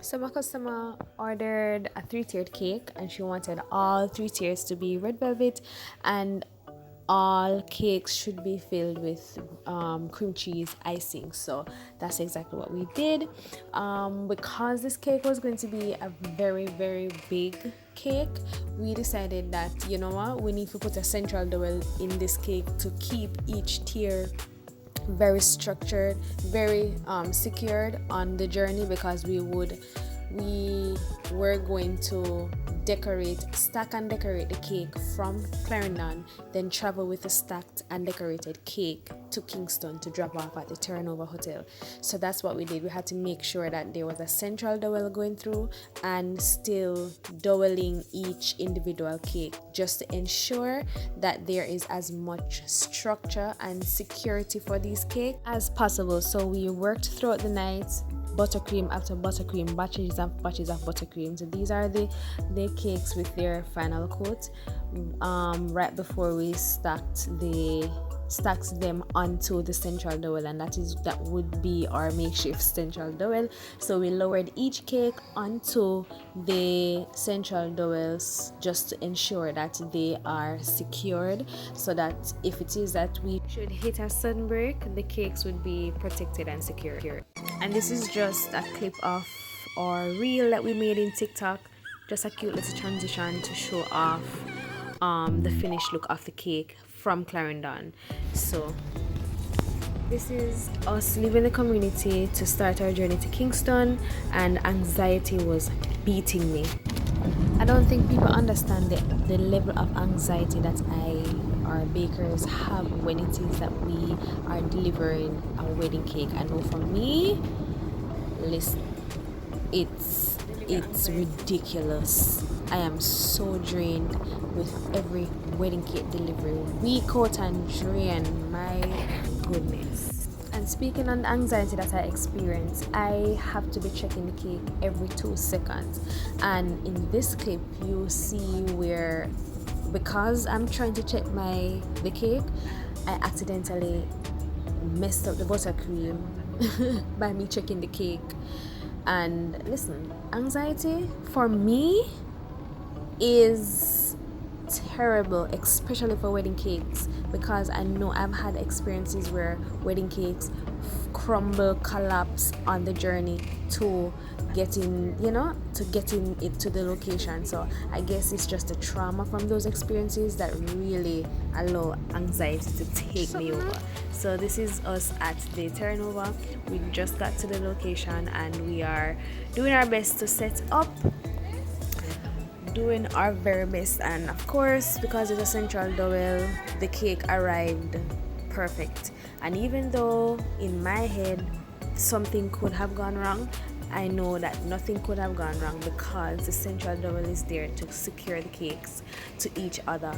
So my customer ordered a three-tiered cake and she wanted all three tiers to be red velvet, and all cakes should be filled with cream cheese icing. So that's exactly what we did. Because this cake was going to be a very big cake, we decided that, you know what, we need to put a central dowel in this cake to keep each tier very structured, very secured on the journey, because we were going to stack and decorate the cake from Clarendon, then travel with a stacked and decorated cake to Kingston to drop off at the Turnover Hotel. So that's what we did. We had to make sure that there was a central dowel going through and still doweling each individual cake, just to ensure that there is as much structure and security for these cakes as possible. So we worked throughout the night, buttercream after buttercream, batches of buttercream. So these are the cakes with their final coat. Right before we stacked them onto the central dowel, and that would be our makeshift central dowel. So we lowered each cake onto the central dowels just to ensure that they are secured, so that if it is that we should hit a sudden break, the cakes would be protected and secure. And this is just a clip of our reel that we made in TikTok, just a cute little transition to show off the finished look of the cake from Clarendon. So this is us leaving the community to start our journey to Kingston, and anxiety was beating me. I don't think people understand the level of anxiety that our bakers have when it is that we are delivering a wedding cake. I know for me, listen, it's ridiculous. I am so drained with every wedding cake delivery, week out and drain. My goodness. And speaking on the anxiety that I experience, I have to be checking the cake every 2 seconds. And in this clip, you see where, because I'm trying to check the cake, I accidentally messed up the buttercream by me checking the cake. And listen, anxiety for me is terrible, especially for wedding cakes, because I know I've had experiences where wedding cakes crumble, collapse on the journey to getting it to the location. So I guess it's just a trauma from those experiences that really allow anxiety to take me over. So this is us at the turnover. We just got to the location and we are doing our best to set up, doing our very best. And of course, because it's a central dowel, the cake arrived perfect. And even though in my head something could have gone wrong, I know that nothing could have gone wrong because the central dowel is there to secure the cakes to each other.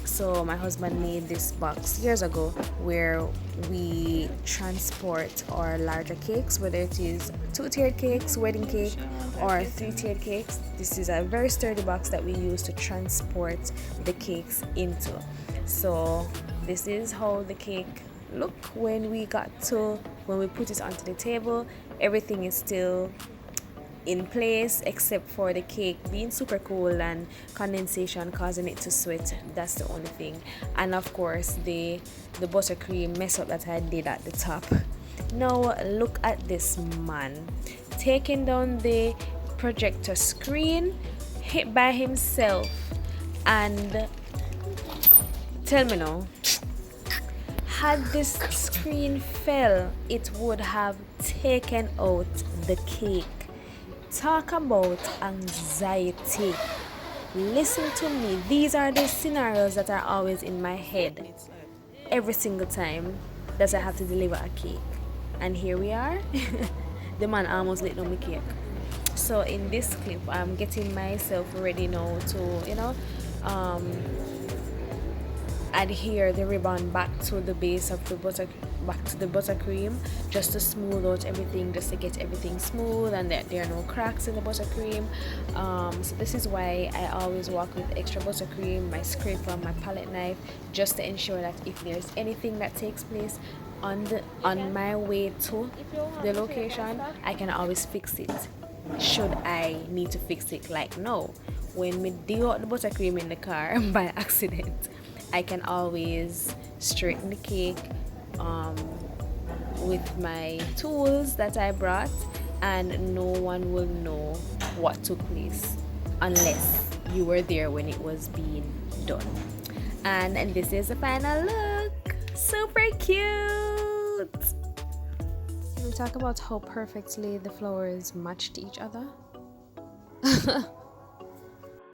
So my husband made this box years ago where we transport our larger cakes, whether it is 2-tiered cakes, wedding cake, or 3-tiered cakes. This is a very sturdy box that we use to transport the cakes into. So this is how the cake looked when we put it onto the table. Everything is still in place except for the cake being super cool and condensation causing it to sweat. That's the only thing. And of course the buttercream mess up that I did at the top. Now look at this man taking down the projector screen hit by himself. And tell me now, had this screen fell, it would have taken out the cake. Talk about anxiety. Listen to me. These are the scenarios that are always in my head every single time that I have to deliver a cake. And here we are. The man almost lit down my cake. So in this clip, I'm getting myself ready now to, adhere the ribbon back to the base of the buttercream, just to smooth out everything, just to get everything smooth and that there are no cracks in the buttercream. So this is why I always work with extra buttercream, my scraper, my palette knife, just to ensure that if there's anything that takes place on my way to the location, I can always fix it should I need to fix it. Like no, when we dig out the buttercream in the car by accident, I can always straighten the cake with my tools that I brought, and no one will know what took place unless you were there when it was being done. And this is the final look. Super cute! Can we talk about how perfectly the flowers matched each other?